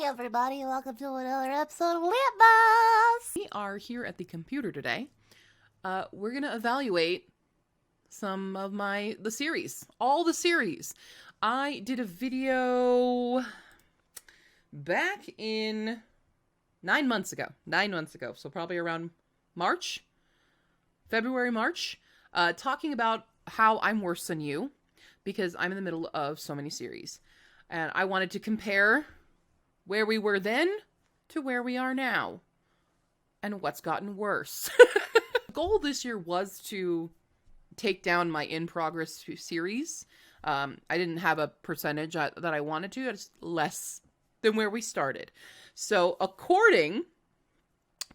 Hi everybody, welcome to another episode of Litmas! We are here at the computer today. We're gonna evaluate some of the series. All the series. I did a video back in 9 months ago. 9 months ago. So probably around March? February, March. Talking about how I'm worse than you. Because I'm in the middle of so many series. And I wanted to compare where we were then to where we are now. And what's gotten worse. The goal this year was to take down my in-progress series. I didn't have a percentage that I wanted to. It's less than where we started. So according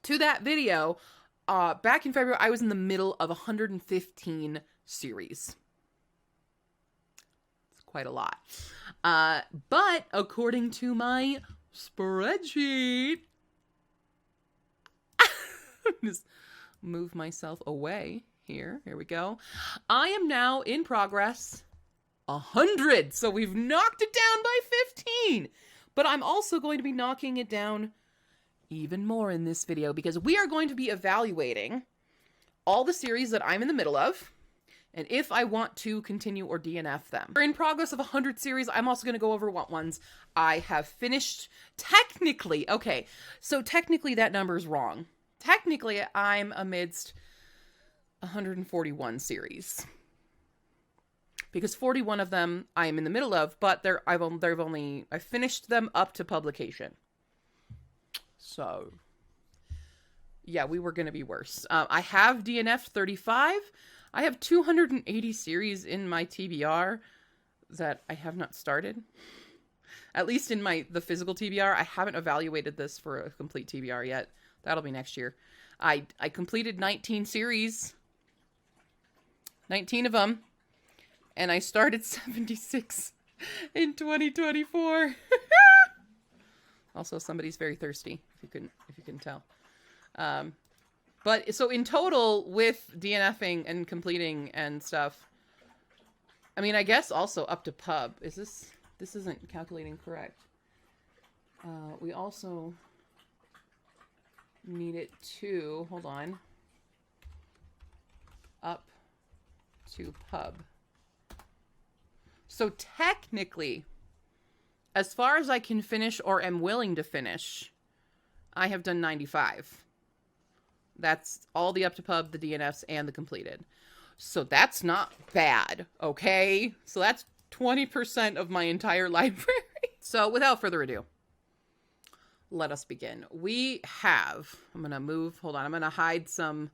to that video, back in February, I was in the middle of 115 series. It's quite a lot. But according to my spreadsheet, just move myself away here. Here we go. I am now in progress 100. So we've knocked it down by 15. But I'm also going to be knocking it down even more in this video because we are going to be evaluating all the series that I'm in the middle of and if I want to continue or DNF them. We're in progress of 100 series. I'm also going to go over what ones I have finished. Technically, okay, so technically that number is wrong. Technically, I'm amidst 141 series. Because 41 of them I am in the middle of, but I've finished them up to publication. So, yeah, we were going to be worse. I have DNF 35. I have 280 series in my TBR that I have not started. At least in the physical TBR. I haven't evaluated this for a complete TBR yet. That'll be next year. I completed 19 series. 19 of them. And I started 76 in 2024. Also, somebody's very thirsty, if you couldn't tell. But so in total, with DNFing and completing and stuff, I mean, I guess also up to pub. This isn't calculating correct. We also need it to, hold on, up to pub. So technically, as far as I can finish or am willing to finish, I have done 95. That's all the up to pub, the DNFs, and the completed. So that's not bad, okay? So that's 20% of my entire library. So without further ado, let us begin. We have, I'm going to move, hold on, I'm going to hide some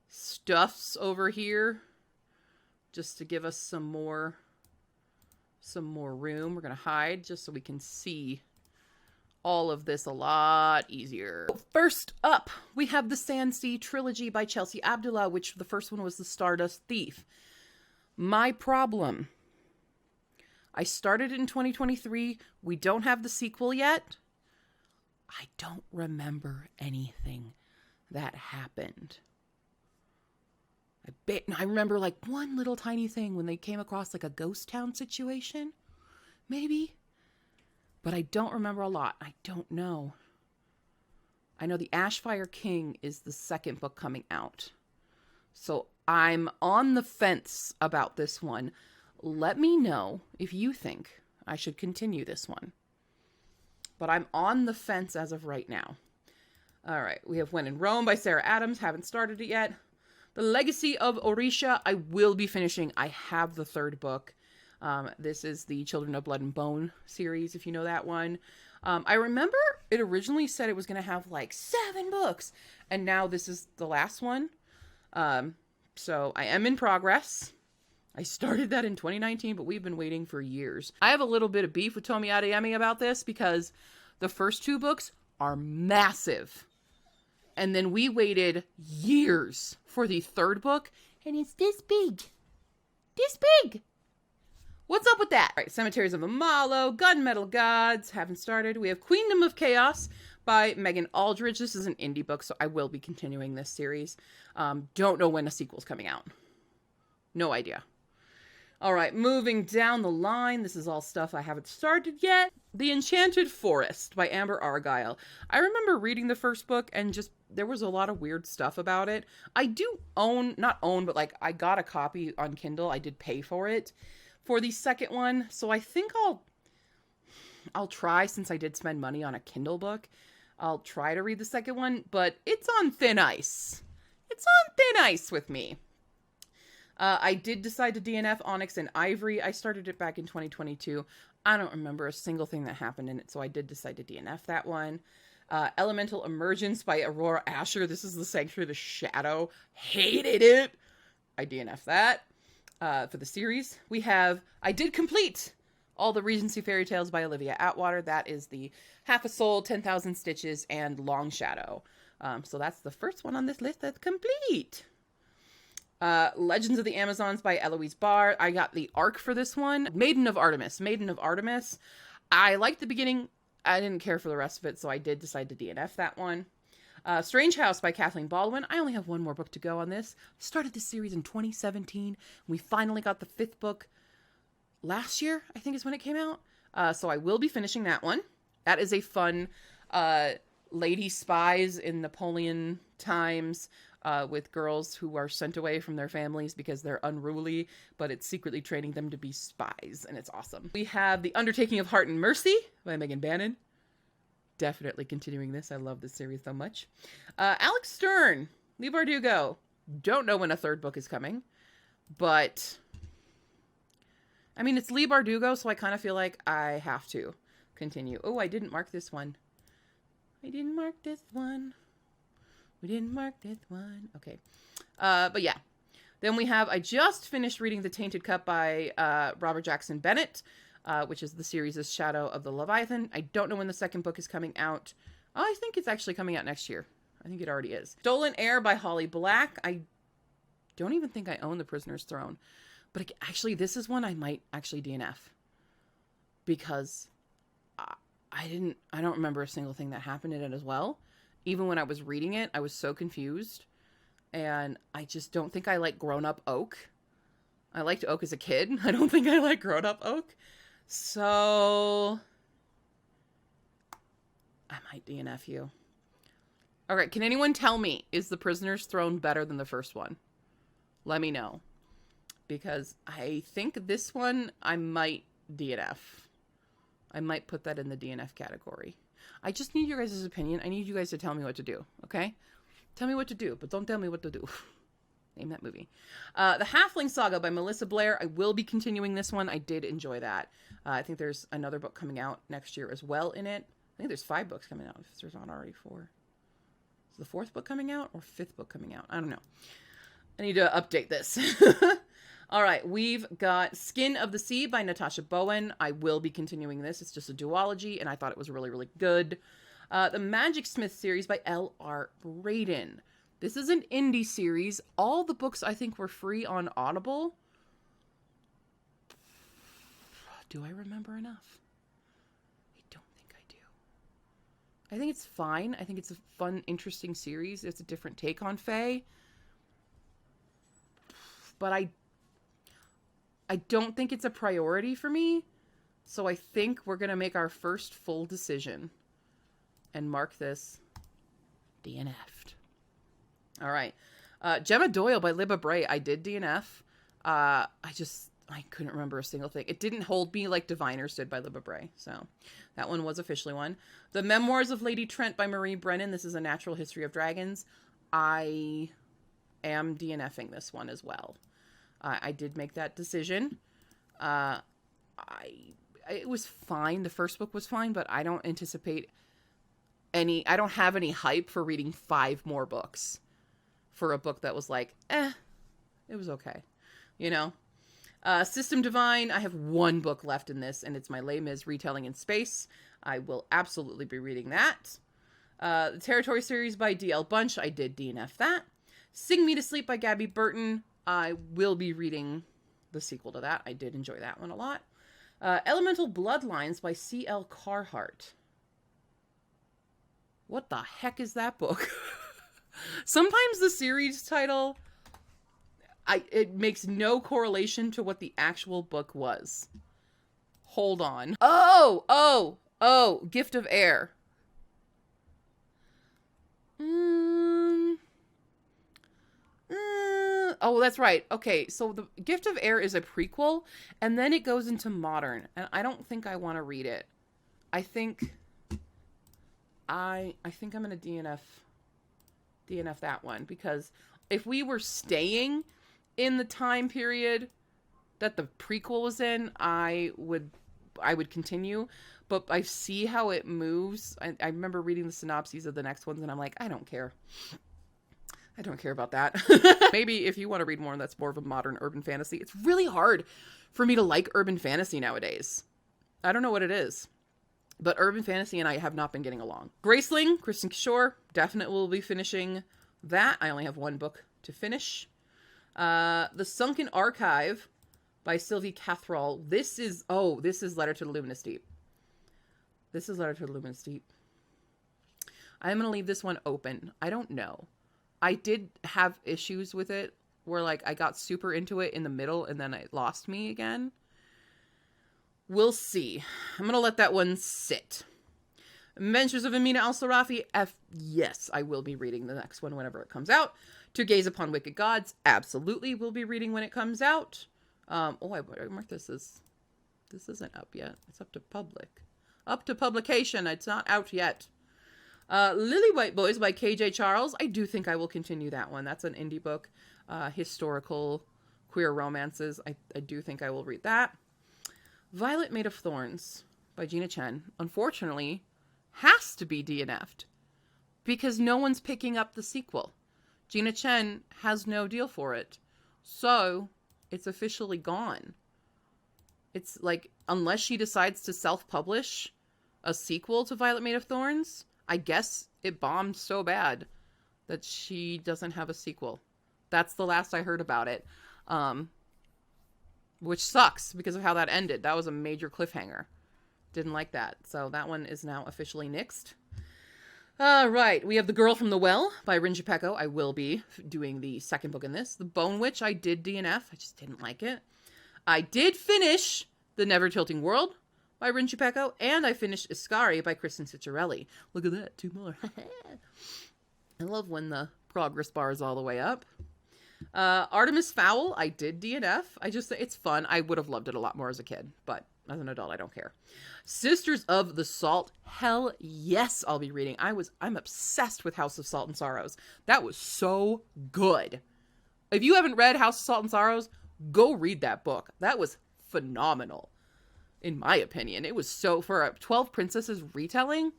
stuffs over here just to give us some more room. We're going to hide just so we can see all of this a lot easier. First up, we have the Sandsea Trilogy by Chelsea Abdullah, which the first one was The Stardust Thief. My problem. I started it in 2023. We don't have the sequel yet. I don't remember anything that happened. I remember like one little tiny thing when they came across like a ghost town situation. Maybe. But I don't remember a lot. I don't know. I know the Ashfire King is the second book coming out. So I'm on the fence about this one. Let me know if you think I should continue this one. But I'm on the fence as of right now. All right. We have When in Rome by Sarah Adams. Haven't started it yet. The Legacy of Orisha, I will be finishing. I have the third book. This is the Children of Blood and Bone series, if you know that one. I remember it originally said it was going to have like 7 books, and now this is the last one. So I am in progress. I started that in 2019, but we've been waiting for years. I have a little bit of beef with Tomi Adeyemi about this because the first 2 books are massive. And then we waited years for the third book, and it's this big. This big! What's up with that? All right, Cemeteries of Amalo, Gunmetal Gods, haven't started. We have Queendom of Chaos by Megan Aldridge. This is an indie book, so I will be continuing this series. Don't know when a sequel's coming out. No idea. All right, moving down the line. This is all stuff I haven't started yet. The Enchanted Forest by Amber Argyle. I remember reading the first book and just, there was a lot of weird stuff about it. I do not own, but like I got a copy on Kindle. I did pay for it for the second one. So I think I'll try, since I did spend money on a Kindle book, I'll try to read the second one, but it's on thin ice. It's on thin ice with me. I did decide to DNF Onyx and Ivory. I started it back in 2022. I don't remember a single thing that happened in it, so I did decide to DNF that one. Elemental Emergence by Aurora Asher. This is the Sanctuary of the Shadow. Hated it. I DNF that for the series. We have, I did complete all the Regency Fairy Tales by Olivia Atwater. That is the Half a Soul, 10,000 Stitches, and Long Shadow. So that's the first one on this list that's complete. Legends of the Amazons by Eloise Barr. I got the arc for this one. Maiden of Artemis. I liked the beginning. I didn't care for the rest of it, so I did decide to DNF that one. Strange House by Kathleen Baldwin. I only have one more book to go on this. Started this series in 2017. We finally got the 5th book last year, I think is when it came out. So I will be finishing that one. That is a fun lady spies in Napoleon times, with girls who are sent away from their families because they're unruly, but it's secretly training them to be spies, and it's awesome. We have The Undertaking of Heart and Mercy by Megan Bannon. Definitely continuing this. I love this series so much. Alex Stern, Lee Bardugo. Don't know when a 3rd book is coming, but I mean, it's Lee Bardugo, so I kind of feel like I have to continue. Oh, I didn't mark this one. We didn't mark this one. Okay. But yeah. Then we have, I just finished reading The Tainted Cup by Robert Jackson Bennett, which is the series' Shadow of the Leviathan. I don't know when the 2nd book is coming out. Oh, I think it's actually coming out next year. I think it already is. Stolen Heir by Holly Black. I don't even think I own The Prisoner's Throne. But actually, this is one I might actually DNF. Because I don't remember a single thing that happened in it as well. Even when I was reading it, I was so confused. And I just don't think I like grown-up Oak. I liked Oak as a kid. I don't think I like grown-up Oak. So I might DNF you. All right, can anyone tell me, is The Prisoner's Throne better than the first one? Let me know. Because I think this one I might DNF. I might put that in the DNF category. I just need your guys' opinion. I need you guys to tell me what to do, okay? Tell me what to do, but don't tell me what to do. Name that movie. The Halfling Saga by Melissa Blair. I will be continuing this one. I did enjoy that. I think there's another book coming out next year as well in it. I think there's 5 books coming out, if there's not already 4. Is the 4th book coming out or 5th book coming out? I don't know. I need to update this. All right, we've got Skin of the Sea by Natasha Bowen. I will be continuing this. It's just a duology, and I thought it was really, really good. The Magic Smith series by L.R. Braden. This is an indie series. All the books, I think, were free on Audible. Do I remember enough? I don't think I do. I think it's fine. I think it's a fun, interesting series. It's a different take on Fae. But I don't think it's a priority for me. So I think we're going to make our first full decision and mark this DNF'd. All right. Gemma Doyle by Libba Bray. I did DNF. I couldn't remember a single thing. It didn't hold me like Diviners did by Libba Bray. So that one was officially one. The Memoirs of Lady Trent by Marie Brennan. This is a natural history of dragons. I am DNFing this one as well. I did make that decision. It was fine. The first book was fine, but I don't anticipate I don't have any hype for reading 5 more books for a book that was like, it was okay. You know? System Divine, I have 1 book left in this, and it's my Les Mis retelling in space. I will absolutely be reading that. The Territory series by D.L. Bunch, I did DNF that. Sing Me to Sleep by Gabby Burton, I will be reading the sequel to that. I did enjoy that one a lot. Elemental Bloodlines by C.L. Carhart. What the heck is that book? Sometimes the series title, it makes no correlation to what the actual book was. Hold on. Oh, Oh, Gift of Air. Oh, that's right. Okay, so the Gift of Air is a prequel, and then it goes into modern, and I don't think I want to read it. I think I'm gonna DNF that one, because if we were staying in the time period that the prequel was in, I would continue. But I see how it moves. I remember reading the synopses of the next ones, and I'm like, I don't care. I don't care about that. Maybe if you want to read more, that's more of a modern urban fantasy. It's really hard for me to like urban fantasy nowadays. I don't know what it is. But urban fantasy and I have not been getting along. Graceling, Kristen Kishore, definitely will be finishing that. I only have one book to finish. The Sunken Archive by Sylvie Cathrall. This is Letter to the Luminous Deep. This is Letter to the Luminous Deep. I'm going to leave this one open. I don't know. I did have issues with it where, like, I got super into it in the middle and then it lost me again. We'll see. I'm going to let that one sit. Adventures of Amina Al-Sarafi. Yes, I will be reading the next one whenever it comes out. To Gaze Upon Wicked Gods. Absolutely will be reading when it comes out. I marked this isn't up yet. It's up to public. Up to publication. It's not out yet. Lily White Boys by KJ Charles. I do think I will continue that one. That's an indie book. Historical queer romances. I do think I will read that. Violet Made of Thorns by Gina Chen, unfortunately, has to be DNF'd because no one's picking up the sequel. Gina Chen has no deal for it. So it's officially gone. It's like, unless she decides to self-publish a sequel to Violet Made of Thorns, I guess it bombed so bad that she doesn't have a sequel. That's the last I heard about it. Which sucks because of how that ended. That was a major cliffhanger. Didn't like that. So that one is now officially nixed. Right. We have The Girl from the Well by Rin Gepetto. I will be doing the second book in this. The Bone Witch, I did DNF. I just didn't like it. I did finish The Never Tilting World by Rin Gepetto, and I finished Iscari by Kristen Ciccarelli. Look at that, 2 more. I love when the progress bar is all the way up. Artemis Fowl, I did DNF. It's fun. I would have loved it a lot more as a kid, but as an adult, I don't care. Sisters of the Salt, hell yes, I'll be reading. I'm obsessed with House of Salt and Sorrows. That was so good. If you haven't read House of Salt and Sorrows, go read that book. That was phenomenal. In my opinion, it was for a 12 Princesses retelling.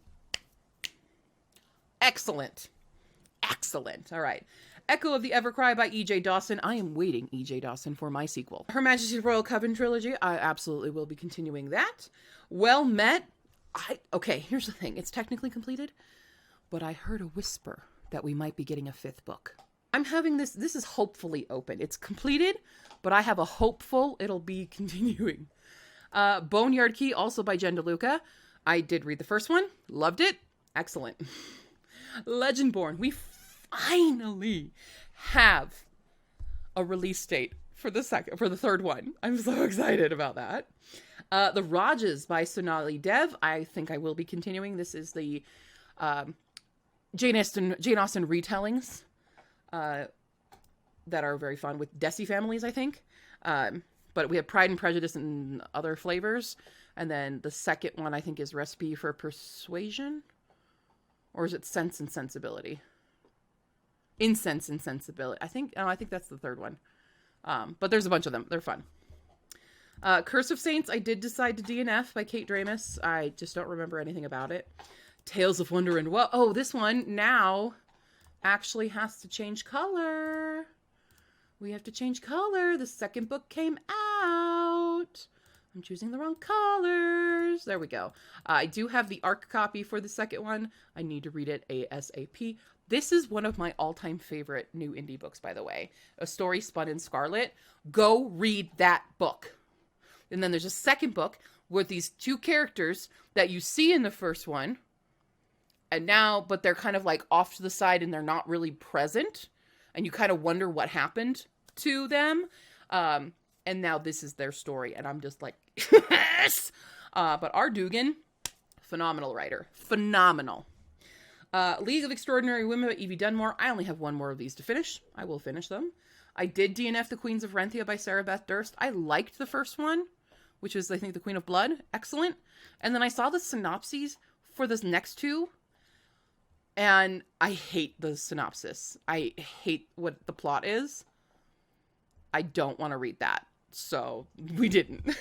Excellent. Excellent. All right. Echo of the Evercry by E.J. Dawson. I am waiting, E.J. Dawson, for my sequel. Her Majesty's Royal Coven trilogy. I absolutely will be continuing that. Well Met. Okay, here's the thing. It's technically completed, but I heard a whisper that we might be getting a 5th book. I'm having this is hopefully open. It's completed, but I have a hopeful it'll be continuing. Boneyard Key, also by Jen DeLuca. I did read the first one. Loved it. Excellent. Legendborn. We finally have a release date for the third one. I'm so excited about that. The Rajas by Sonali Dev. I think I will be continuing. This is the Jane Austen retellings that are very fun with Desi families, I think. But we have Pride and Prejudice and other flavors. And then the second one, I think, is Recipe for Persuasion. Or is it Sense and Sensibility? Incense and Sensibility. I think that's the third one. But there's a bunch of them. They're fun. Curse of Saints, I did decide to DNF by Kate Dramis. I just don't remember anything about it. Tales of Wonder and Woe. Oh, this one now actually has to change color. We have to change color. The second book came out. I'm choosing the wrong colors. There we go. I do have the ARC copy for the second one. I need to read it ASAP. This is one of my all-time favorite new indie books, by the way. A Story Spun in Scarlet. Go read that book. And then there's a second book with these 2 characters that you see in the first one. But they're kind of like off to the side and they're not really present. And you kind of wonder what happened to them. And now this is their story. And I'm just like, yes! But R. Dugan, Phenomenal writer. Phenomenal. League of Extraordinary Women by Evie Dunmore. I only have one more of these to finish. I will finish them. I did DNF The Queens of Renthia by Sarah Beth Durst. I liked the first one, which is, I think, The Queen of Blood. Excellent. And then I saw the synopses for this next two, and I hate the synopsis. I hate what the plot is. I don't want to read that. So, we didn't.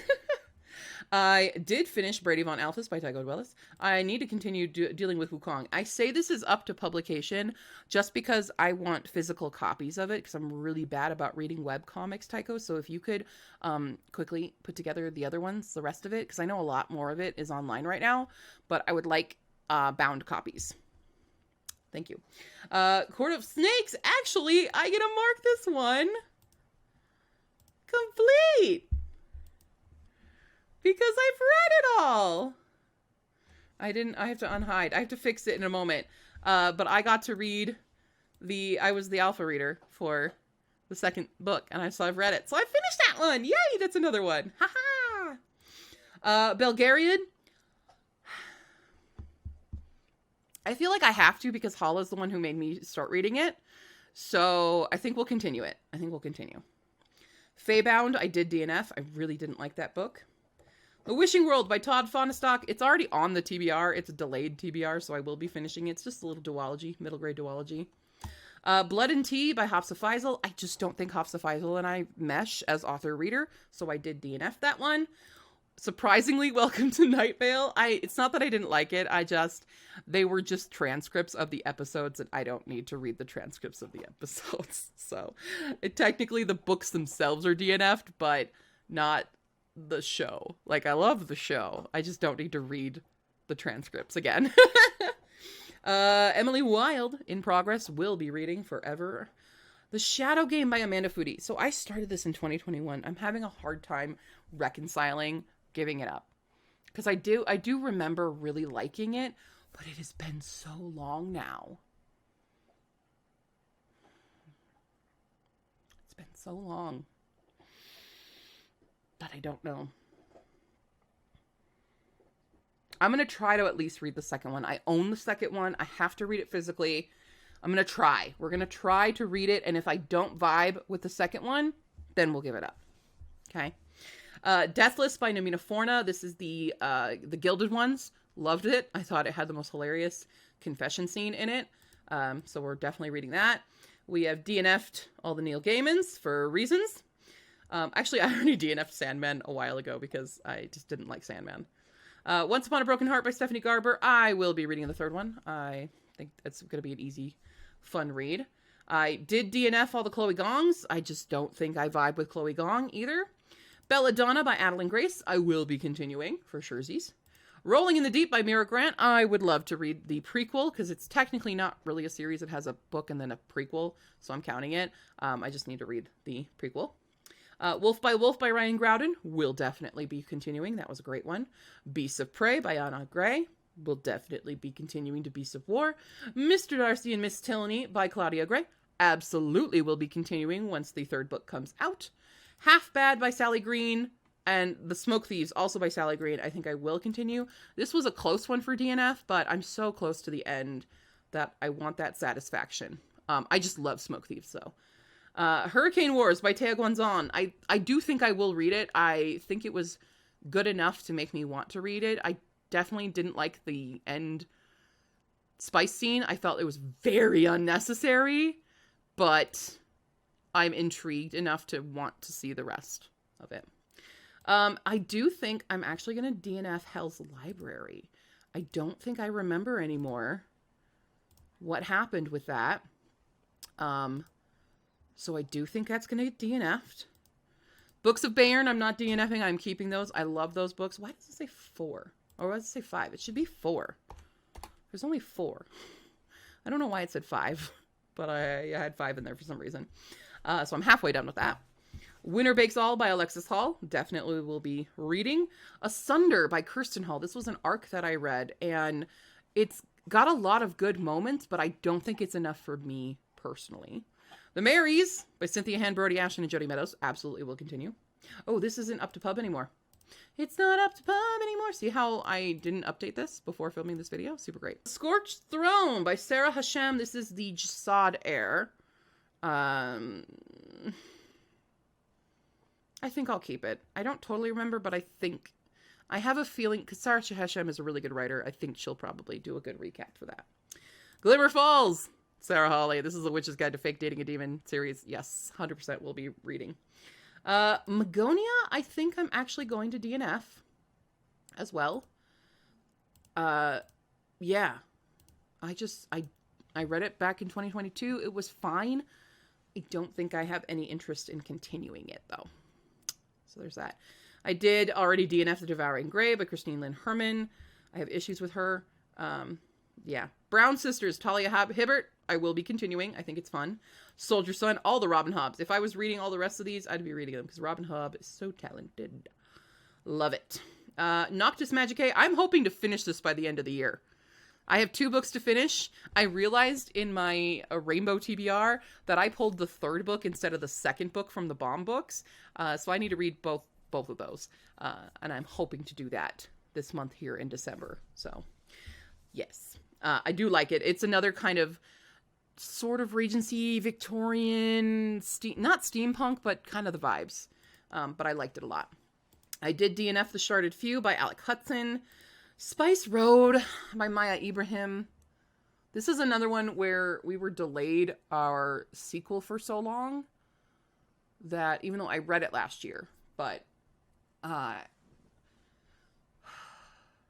I did finish Brady Von Alphys by Tycho Willis. I need to continue dealing with Wukong. I say this is up to publication just because I want physical copies of it, because I'm really bad about reading webcomics, Tycho. So if you could quickly put together the other ones, the rest of it, because I know a lot more of it is online right now, but I would like bound copies. Thank you. Court of Snakes. Actually, I get to mark this one complete, because I've read it all. I have to unhide. I have to fix it in a moment. But I got to read I was the alpha reader for the second book, and so I've read it. So I finished that one. Yay, that's another one. Haha. Belgariad. I feel like I have to, because Hala's the one who made me start reading it. So I think we'll continue it. Feybound, I did DNF. I really didn't like that book. The Wishing World by Todd Fonestock. It's already on the TBR. It's a delayed TBR, so I will be finishing it. It's just a little duology, middle grade duology. Blood and Tea by Hafsa Faisal. I just don't think Hafsa Faisal and I mesh as author-reader, so I did DNF that one. Surprisingly, Welcome to Night Vale. It's not that I didn't like it. They were just transcripts of the episodes, and I don't need to read the transcripts of the episodes. So, technically, the books themselves are DNF'd, but not the show. Like, I love the show. I just don't need to read the transcripts again. Emily Wilde, in progress, will be reading forever. The Shadow Game by Amanda Foody. So I started this in 2021. I'm having a hard time reconciling giving it up, because I do remember really liking it, but it has been so long now. It's been so long that I don't know. I'm going to try to at least read the second one. I own the second one. I have to read it physically. I'm going to try. We're going to try to read it, and if I don't vibe with the second one, then we'll give it up. Okay? Deathless by Namina Forna. This is the Gilded Ones. Loved it. I thought it had the most hilarious confession scene in it. So we're definitely reading that. We have DNF'd all the Neil Gaimans for reasons. Actually, I already DNF'd Sandman a while ago because I just didn't like Sandman. Once Upon a Broken Heart by Stephanie Garber. I will be reading the third one. I think it's going to be an easy, fun read. I did DNF all the Chloe Gongs. I just don't think I vibe with Chloe Gong either. Belladonna by Adeline Grace. I will be continuing for surezies. Rolling in the Deep by Mira Grant. I would love to read the prequel, because it's technically not really a series. It has a book and then a prequel, so I'm counting it. I just need to read the prequel. Wolf by Ryan Groudon. Will definitely be continuing. That was a great one. Beasts of Prey by Anna Gray. Will definitely be continuing to Beasts of War. Mr. Darcy and Miss Tilney by Claudia Gray. Absolutely will be continuing once the third book comes out. Half Bad by Sally Green, and The Smoke Thieves, also by Sally Green. I think I will continue. This was a close one for DNF, but I'm so close to the end that I want that satisfaction. I just love Smoke Thieves, so. Hurricane Wars by Tea Guanzon. I do think I will read it. I think it was good enough to make me want to read it. I definitely didn't like the end spice scene. I felt it was very unnecessary, but I'm intrigued enough to want to see the rest of it. I do think I'm actually going to DNF Hell's Library. I don't think I remember anymore what happened with that. So I do think that's going to get DNF'd. Books of Bayern, I'm not DNFing. I'm keeping those. I love those books. Why does it say 4? Or why does it say 5? It should be 4. There's only 4. I don't know why it said 5, but I had 5 in there for some reason. So I'm halfway done with that. Winner Bakes All by Alexis Hall. Definitely will be reading. Asunder by Kirsten Hall. This was an arc that I read, and it's got a lot of good moments, but I don't think it's enough for me personally. The Marys by Cynthia Han, Brody Ashton, and Jody Meadows. Absolutely will continue. Oh, this isn't up to pub anymore. It's not up to pub anymore. See how I didn't update this before filming this video? Super great. Scorched Throne by Sarah Hashem. This is the Jasad heir. I think I'll keep it. I don't totally remember, but I have a feeling, because Sarah Hashem is a really good writer, I think she'll probably do a good recap for that. Glimmer Falls, Sarah Hawley. This is The Witch's Guide to Fake Dating a Demon series. Yes, 100% will be reading. Magonia, I think I'm actually going to DNF as well. Yeah. I read it back in 2022. It was fine. I don't think I have any interest in continuing it, though. So there's that. I did already DNF The Devouring Grey by Christine Lynn Herman. I have issues with her. Yeah. Brown Sisters, Talia Hibbert. I will be continuing. I think it's fun. Soldier Son, all the Robin Hobbs. If I was reading all the rest of these, I'd be reading them because Robin Hobb is so talented. Love it. Noctis Magicae. I'm hoping to finish this by the end of the year. I have 2 books to finish. I realized in my Rainbow TBR that I pulled the 3rd book instead of the 2nd book from the Bomb books. So I need to read both of those. And I'm hoping to do that this month here in December. So, yes. I do like it. It's another kind of sort of Regency, Victorian, not steampunk, but kind of the vibes. But I liked it a lot. I did DNF The Sharded Few by Alec Hudson. Spice Road by Maya Ibrahim. This is another one where we were delayed our sequel for so long that even though I read it last year, but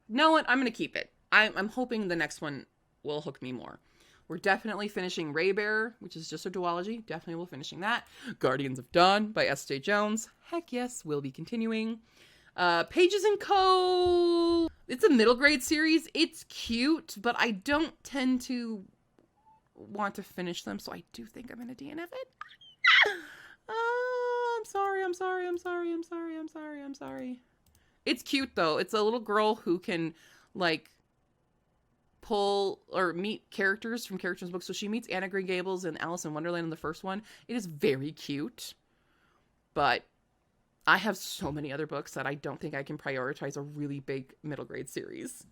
no, I'm going to keep it. I'm hoping the next one will hook me more. We're definitely finishing Raybearer, which is just a duology. Definitely will finishing that. Guardians of Dawn by S.J. Jones. Heck yes, we'll be continuing. Pages & Co. It's a middle grade series. It's cute, but I don't tend to want to finish them, so I do think I'm going to DNF it. I'm sorry. It's cute, though. It's a little girl who can, like, pull or meet characters from characters' books. So she meets Anna Green Gables and Alice in Wonderland in the first one. It is very cute, but I have so many other books that I don't think I can prioritize a really big middle grade series.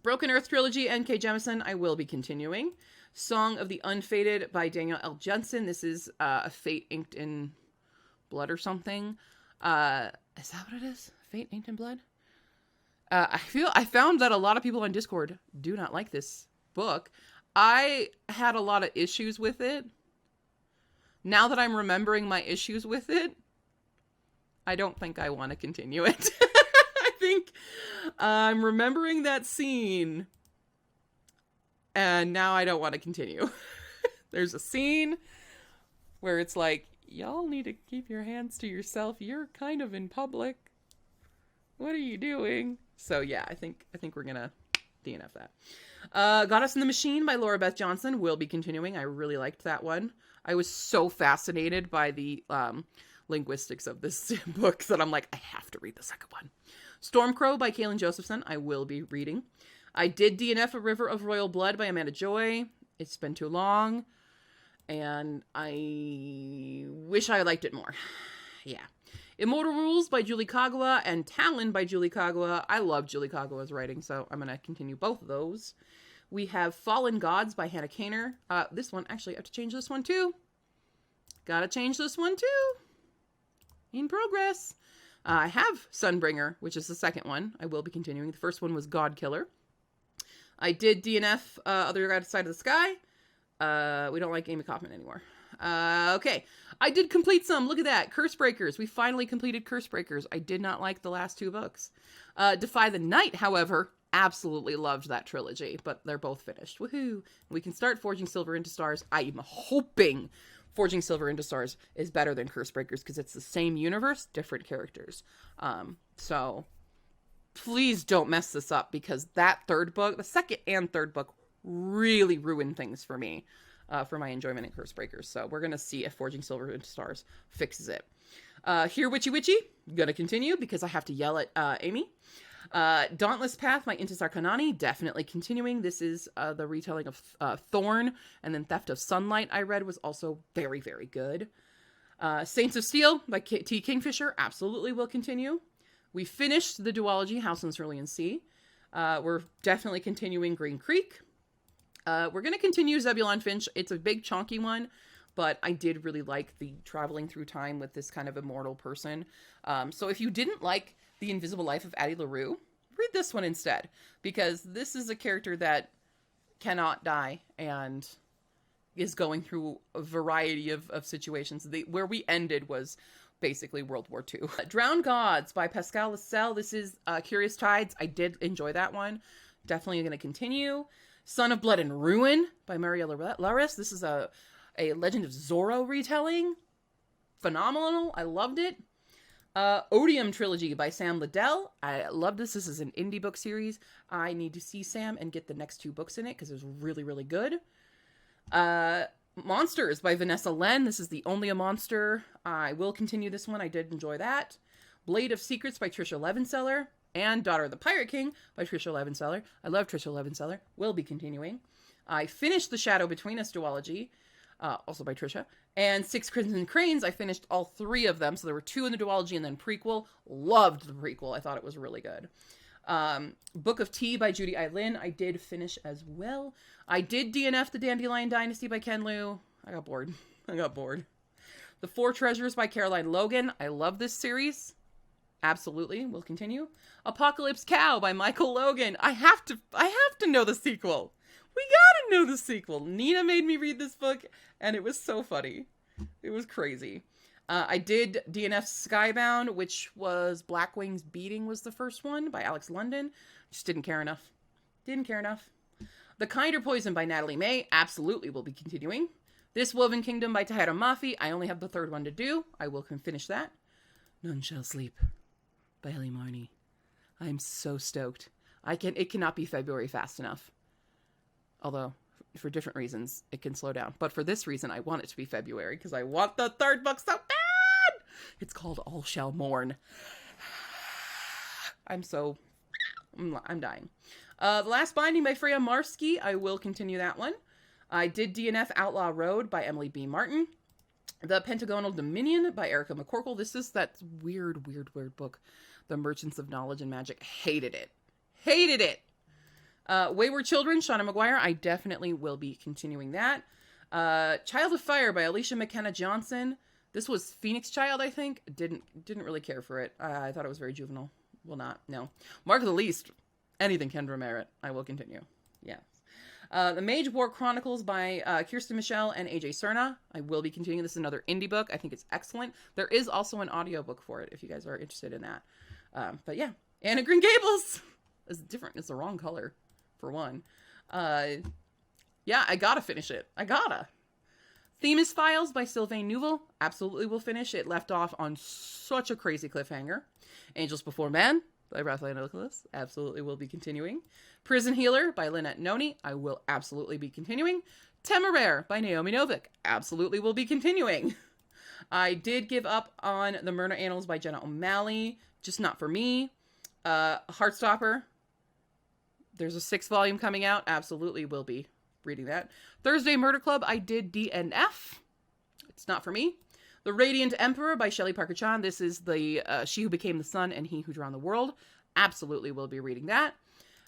Broken Earth Trilogy, N.K. Jemisin, I will be continuing. Song of the Unfated by Daniel L. Jensen. This is a fate inked in blood or something. Is that what it is? Fate inked in blood? I found that a lot of people on Discord do not like this book. I had a lot of issues with it. Now that I'm remembering my issues with it, I don't think I want to continue it. I think I'm remembering that scene, and now I don't want to continue. There's a scene where it's like, y'all need to keep your hands to yourself. You're kind of in public. What are you doing? So yeah, I think we're gonna DNF that. Goddess in the Machine by Laura Beth Johnson will be continuing. I really liked that one. I was so fascinated by the linguistics of this book that I'm like, I have to read the second one. Stormcrow by Kaylin Josephson, I will be reading. I did DNF A River of Royal Blood by Amanda Joy. It's been too long, and I wish I liked it more. Yeah. Immortal Rules by Julie Kagawa and Talon by Julie Kagawa. I love Julie Kagawa's writing, so I'm going to continue both of those. We have Fallen Gods by Hannah Kaner. This one, actually, I have to change this one too. Gotta change this one too. In progress. I have Sunbringer, which is the second one. I will be continuing. The first one was God Killer. I did DNF Other Side of the Sky. We don't like Amy Kaufman anymore. Okay. I did complete some. Look at that. Curse Breakers. We finally completed Curse Breakers. I did not like the last 2 books. Defy the Night, however, absolutely loved that trilogy, but they're both finished. Woohoo. We can start Forging Silver into Stars. I am hoping Forging Silver into Stars is better than Curse Breakers because it's the same universe, different characters. So please don't mess this up because that 3rd book, the 2nd and 3rd book, really ruined things for me, for my enjoyment in Curse Breakers. So we're going to see if Forging Silver into Stars fixes it. Here Witchy Witchy, gonna continue because I have to yell at Amy. Dauntless Path by Intisar Kanani, definitely continuing. This is the retelling of Thorn, and then Theft of Sunlight I read was also very, very good. Saints of Steel by T. Kingfisher absolutely will continue. We finished the duology House in the Cerulean Sea. We're definitely continuing Green Creek. We're going to continue Zebulon Finch. It's a big chunky one, but I did really like the traveling through time with this kind of immortal person. So if you didn't like The Invisible Life of Addie LaRue, read this one instead, because this is a character that cannot die and is going through a variety of situations. Where we ended was basically World War II. Drowned Gods by Pascal Lascelles. This is Curious Tides. I did enjoy that one. Definitely going to continue. Son of Blood and Ruin by Maria Laris. This is a Legend of Zorro retelling. Phenomenal. I loved it. Odium Trilogy by Sam Liddell. I love this. This is an indie book series. I need to see Sam and get the next 2 books in it because it was really, really good. Monsters by Vanessa Len. This is the Only a Monster. I will continue this one. I did enjoy that. Blade of Secrets by Tricia Levenseller. And Daughter of the Pirate King by Tricia Levenseller. I love Tricia Levenseller. Will be continuing. I finished The Shadow Between Us duology. Also by Tricia. And Six Crimson Cranes. I finished all 3 of them. So there were 2 in the duology and then prequel. Loved the prequel. I thought it was really good. Book of Tea by Judy Eileen. I did finish as well. I did DNF The Dandelion Dynasty by Ken Liu. I got bored. The Four Treasures by Caroline Logan. I love this series. Absolutely. Will continue. Apocalypse Cow by Michael Logan. I have to know the sequel. We gotta know the sequel. Nina made me read this book and it was so funny. It was crazy. I did DNF Skybound, which was Blackwing's Beating was the first one by Alex London. Just didn't care enough. The Kinder Poison by Natalie May. Absolutely will be continuing. This Woven Kingdom by Tahira Mafi. I only have the 3rd one to do. I will finish that. None Shall Sleep by Ellie Marney. I am so stoked. It cannot be February fast enough. Although, for different reasons, it can slow down. But for this reason, I want it to be February, because I want the 3rd book so bad! It's called All Shall Mourn. I'm dying. The Last Binding by Freya Marsky. I will continue that one. I did DNF Outlaw Road by Emily B. Martin. The Pentagonal Dominion by Erica McCorkle. This is that weird book. The Merchants of Knowledge and Magic. Hated it. Wayward Children, Shauna McGuire. I definitely will be continuing that. Child of Fire by Alicia McKenna Johnson. This was Phoenix Child, I think. Didn't really care for it. I thought it was very juvenile. Will not. No. Mark of the Least. Anything Kendra Merritt. I will continue. Yes. The Mage War Chronicles by Kirsten Michelle and AJ Cerna. I will be continuing. This is another indie book. I think it's excellent. There is also an audiobook for it if you guys are interested in that. But yeah. Anne of Green Gables. It's different. It's the wrong color, for one. Yeah, I gotta finish it. Themis Files by Sylvain Neuvel. Absolutely will finish. It left off on such a crazy cliffhanger. Angels Before Man by Raphael Nicholas. Absolutely will be continuing. Prison Healer by Lynette Noni. I will absolutely be continuing. Temeraire by Naomi Novik. Absolutely will be continuing. I did give up on The Murder Annals by Jenna O'Malley. Just not for me. Heartstopper. There's a 6th volume coming out. Absolutely will be reading that. Thursday Murder Club. I did DNF. It's not for me. The Radiant Emperor by Shelley Parker Chan. This is the She Who Became the Sun and He Who Drowned the World. Absolutely will be reading that.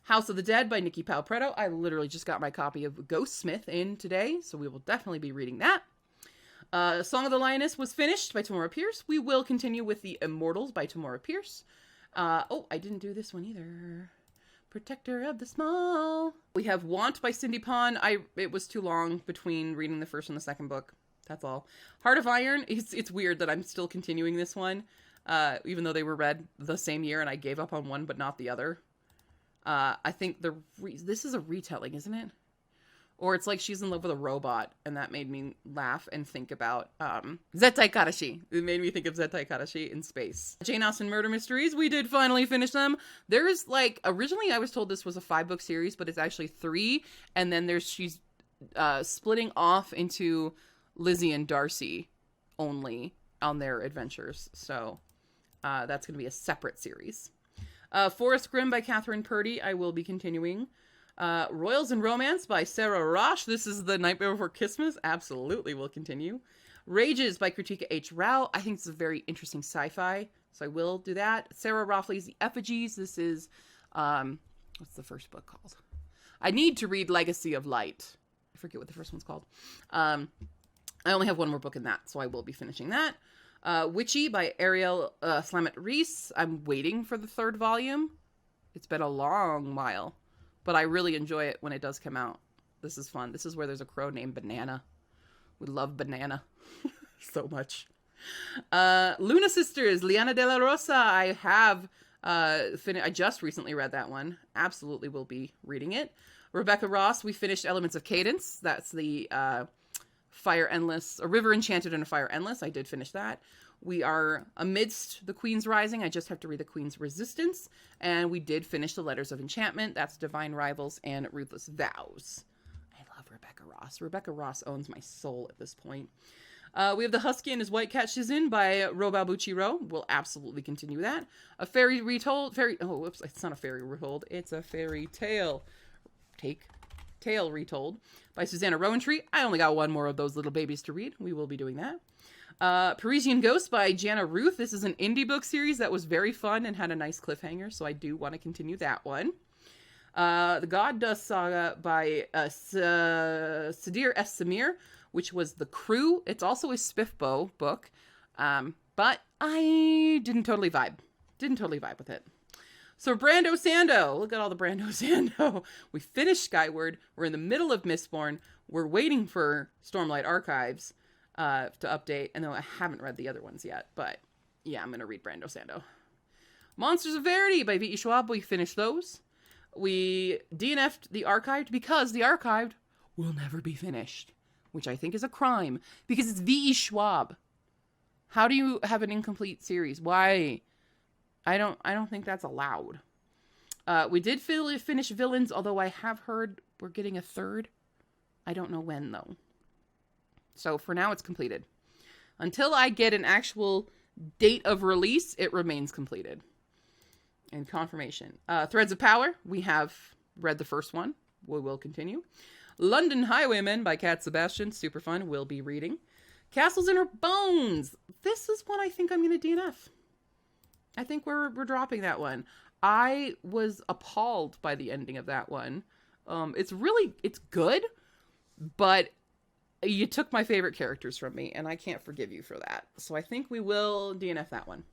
House of the Dead by Nikki Palpretto. I literally just got my copy of Ghostsmith in today, so we will definitely be reading that. Song of the Lioness was finished by Tamora Pierce. We will continue with The Immortals by Tamora Pierce. I didn't do this one either. Protector of the Small. We have Want by Cindy Pon. It was too long between reading the first and the second book. That's all. Heart of Iron. It's weird that I'm still continuing this one, even though they were read the same year and I gave up on one but not the other. I think this is a retelling, isn't it? Or it's like she's in love with a robot, and that made me laugh and think about Zettai Karashi. It made me think of Zettai Karashi in space. Jane Austen Murder Mysteries. We did finally finish them. There's originally I was told this was a 5-book series, but it's actually 3. And then she's splitting off into Lizzie and Darcy only on their adventures. So that's going to be a separate series. Forrest Grimm by Catherine Purdy. I will be continuing. Royals and Romance by Sarah Roche. This is The Nightmare Before Christmas. Absolutely will continue. Rages by Kritika H. Rao. I think it's a very interesting sci-fi, so I will do that. Sarah Roffley's The Effigies. This is, what's the first book called? I need to read Legacy of Light. I forget what the first one's called. I only have one more book in that, so I will be finishing that. Witchy by Ariel Slamet Reese. I'm waiting for the 3rd volume. It's been a long while, but I really enjoy it when it does come out. This is fun. This is where there's a crow named Banana. We love Banana so much. Luna Sisters, Liana de la Rosa. I have I just recently read that one. Absolutely will be reading it. Rebecca Ross, we finished Elements of Cadence. That's the Fire Endless, A River Enchanted and a Fire Endless. I did finish that. We are amidst the Queen's Rising. I just have to read the Queen's Resistance. And we did finish the Letters of Enchantment. That's Divine Rivals and Ruthless Vows. I love Rebecca Ross. Rebecca Ross owns my soul at this point. We have The Husky and His White Cat Shizun by Roba Buchiro. We'll absolutely continue that. A Fairy Retold. Oh, whoops. It's not a fairy retold. It's a fairy tale. Tale Retold by Susanna Rowantree. I only got one more of those little babies to read. We will be doing that. Parisian Ghost by Jana Ruth. This is an indie book series that was very fun and had a nice cliffhanger, so I do want to continue that one. The God Dust Saga by Sadir S. Samir, which was The Crew. It's also a Spiffbo book, but I didn't totally vibe. With it. So Brando Sando, look at all the Brando Sando. We finished Skyward. We're in the middle of Mistborn. We're waiting for Stormlight Archives to update. And though I haven't read the other ones yet, but yeah, I'm going to read Brando Sando. Monsters of Verity by V.E. Schwab. We finished those. We DNF'd the Archived because the Archived will never be finished, which I think is a crime because it's V.E. Schwab. How do you have an incomplete series? Why? I don't think that's allowed. We did finish Villains, although I have heard we're getting a 3rd. I don't know when, though. So for now, it's completed. Until I get an actual date of release, it remains completed. And confirmation. Threads of Power. We have read the first one. We will continue. London Highwaymen by Cat Sebastian. Super fun. We'll be reading. Castles in Her Bones. This is one I think I'm going to DNF. I think we're dropping that one. I was appalled by the ending of that one. It's good, but you took my favorite characters from me, and I can't forgive you for that. So I think we will DNF that one.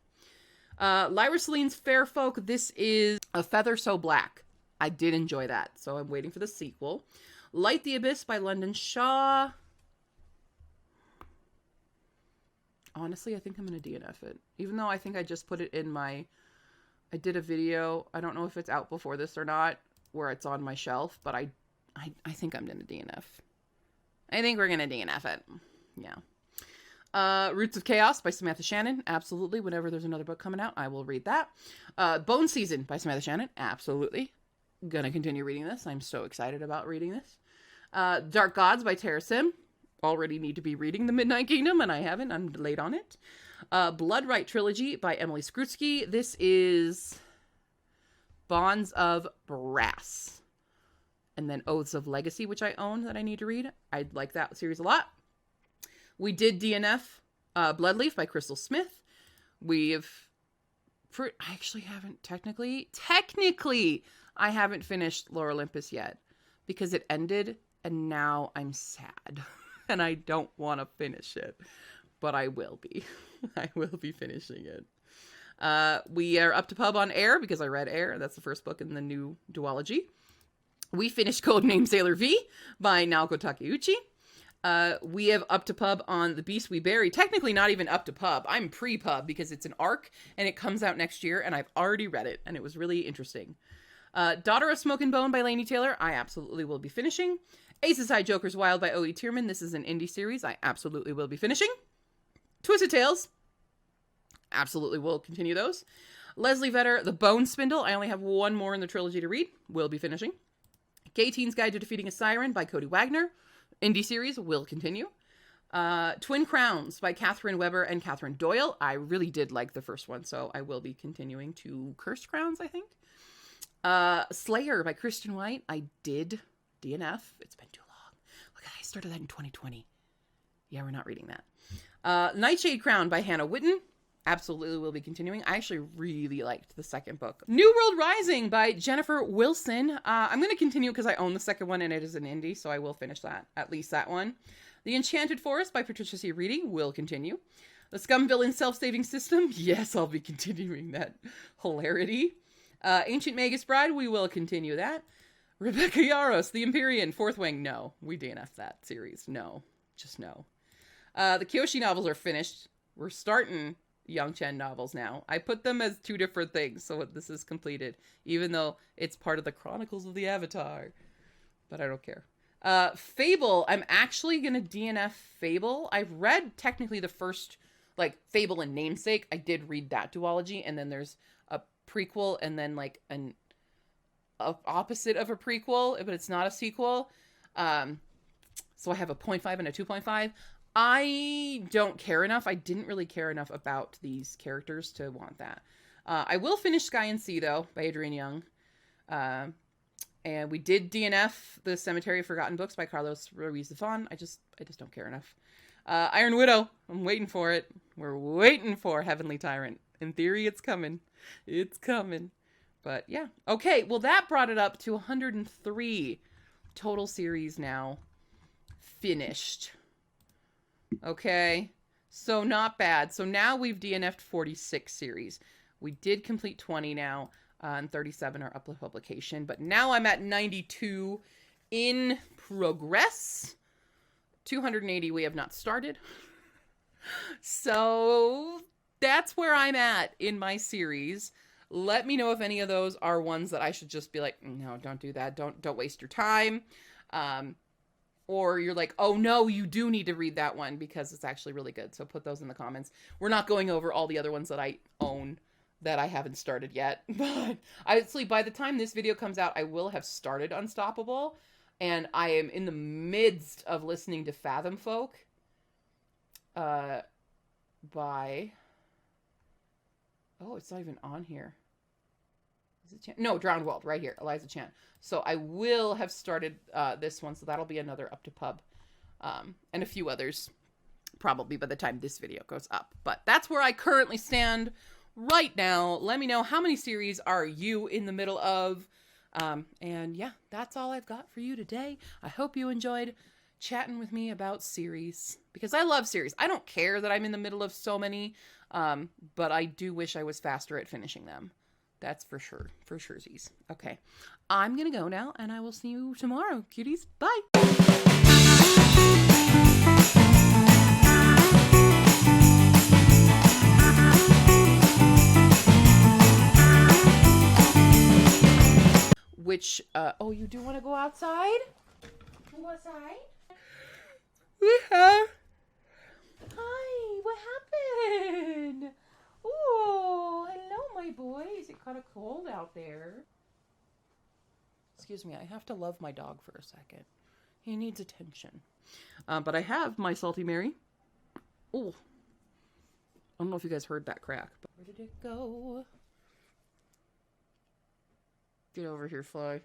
Lyra Celine's Fair Folk. This is A Feather So Black. I did enjoy that, so I'm waiting for the sequel. Light the Abyss by London Shaw. Honestly, I think I'm going to DNF it. Even though I think I just put it in I did a video. I don't know if it's out before this or not, where it's on my shelf, but I think I'm going to DNF. I think we're going to DNF it. Yeah. Roots of Chaos by Samantha Shannon. Absolutely. Whenever there's another book coming out, I will read that. Bone Season by Samantha Shannon. Absolutely. Going to continue reading this. I'm so excited about reading this. Dark Gods by Tara Sim. Already need to be reading The Midnight Kingdom, and I haven't. I'm late on it. Bloodright Trilogy by Emily Skrutsky. This is Bonds of Brass. And then Oaths of Legacy, which I own, that I need to read. I like that series a lot. We did DNF Bloodleaf by Crystal Smith. I actually haven't technically, I haven't finished Lore Olympus yet because it ended, and now I'm sad. And I don't want to finish it, but I will be. I will be finishing it. We are up to pub on Air because I read Air. That's the first book in the new duology. We finished Codename Sailor V by Naoko Takeuchi. We have up to pub on The Beast We Bury. Technically not even up to pub. I'm pre-pub because it's an arc and it comes out next year and I've already read it and it was really interesting. Daughter of Smoke and Bone by Laini Taylor. I absolutely will be finishing. Aces High Joker's Wild by O.E. Tierman. This is an indie series. I absolutely will be finishing. Twisted Tales. Absolutely will continue those. Leslie Vedder, The Bone Spindle. I only have one more in the trilogy to read. Will be finishing. Gay Teen's Guide to Defeating a Siren by Cody Wagner. Indie series will continue. Twin Crowns by Catherine Weber and Catherine Doyle. I really did like the first one, so I will be continuing to Cursed Crowns, I think. Slayer by Kristen White. I did DNF. It's been too long. Look, I started that in 2020. Yeah, we're not reading that. Nightshade Crown by Hannah Witten. Absolutely will be continuing. I actually really liked the second book. New World Rising by Jennifer Wilson. I'm going to continue because I own the second one and it is an indie, so I will finish that. At least that one. The Enchanted Forest by Patricia C. Reedy will continue. The Scum Villain Self-Saving System. Yes, I'll be continuing that hilarity. Ancient Magus Bride. We will continue that. Rebecca Yarros, The Empyrean, Fourth Wing. No, we DNF'd that series. No, just no. The Kyoshi novels are finished. We're starting Yang Chen novels now. I put them as two different things, so this is completed, even though it's part of the Chronicles of the Avatar. But I don't care. Fable, I'm actually going to DNF Fable. I've read technically the first, like, Fable and Namesake. I did read that duology, and then there's a prequel, and then, like, an opposite of a prequel, but it's not a sequel. So I have a 0.5 and a 2.5. I don't care enough. I didn't really care enough about these characters to want that. I will finish Sky and Sea, though, by Adrienne Young. And we did DNF The Cemetery of Forgotten Books by Carlos Ruiz Zafón. I just don't care enough. Iron Widow. I'm waiting for it. We're waiting for Heavenly Tyrant. In theory, it's coming. It's coming. But yeah. Okay, well, that brought it up to 103 total series now. Finished. Okay, so not bad. So now we've DNF'd 46 series. We did complete 20 now, and 37 are up for publication. But now I'm at 92 in progress. 280 we have not started. So that's where I'm at in my series. Let me know if any of those are ones that I should just be like, no, don't do that. Don't waste your time. Or you're like, oh no, you do need to read that one because it's actually really good. So put those in the comments. We're not going over all the other ones that I own that I haven't started yet. But honestly, by the time this video comes out, I will have started Unstoppable. And I am in the midst of listening to Fathom Folk by... Oh, it's not even on here. Is it Chan? No, Drowned World, right here, Eliza Chan. So I will have started this one, so that'll be another up to pub. And a few others, probably by the time this video goes up. But that's where I currently stand right now. Let me know, how many series are you in the middle of? And yeah, that's all I've got for you today. I hope you enjoyed chatting with me about series, because I love series. I don't care that I'm in the middle of so many, but I do wish I was faster at finishing them. That's for sure. For surezies. Okay. I'm going to go now, and I will see you tomorrow, cuties. Bye. Which, oh, you do want to go outside? Go outside? Yeah. Hi, what happened? Oh, hello, my boy. Is it kind of cold out there? Excuse me, I have to love my dog for a second. He needs attention. But I have my Salty Mary. Oh, I don't know if you guys heard that crack, but where did it go? Get over here, fly.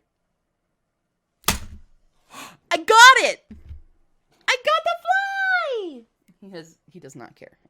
I got it! I got the fly! He does not care. Okay.